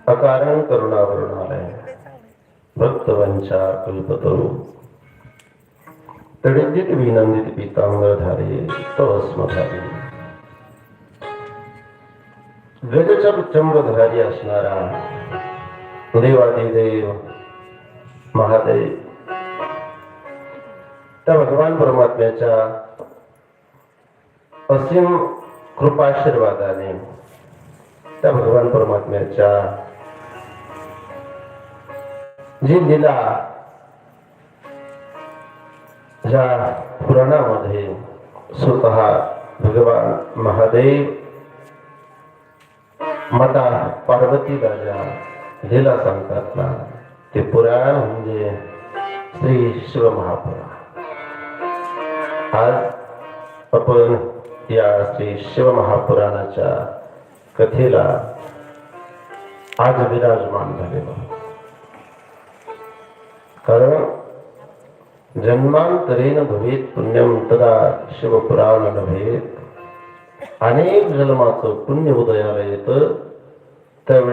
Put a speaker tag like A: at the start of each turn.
A: अकारण करुणावरुणालय भक्तवंचा कल्पतरू तडिदित विनंदित पीतांबरधारी तवस्मधारी गजचंद्रधारी असणारा देवादिदेव महादेव त्या भगवान परमात्म्याच्या असीम कृपाशीर्वादाने त्या भगवान परमात्म्याच्या जी लीला ज्या पुराणामध्ये स्वतः भगवान महादेव माता पार्वतीला ज्या लीला सांगतात ना, ते पुराण म्हणजे श्री शिवमहापुराण. आज आपण या श्री शिवमहापुराणाच्या कथेला आज विराजमान झालेलो. कारण जन्मांतरेण भवेत पुण्यम तदा शिवपुराण नभेत. अनेक जन्माचं पुण्य उदयाला येतं त्यावेळी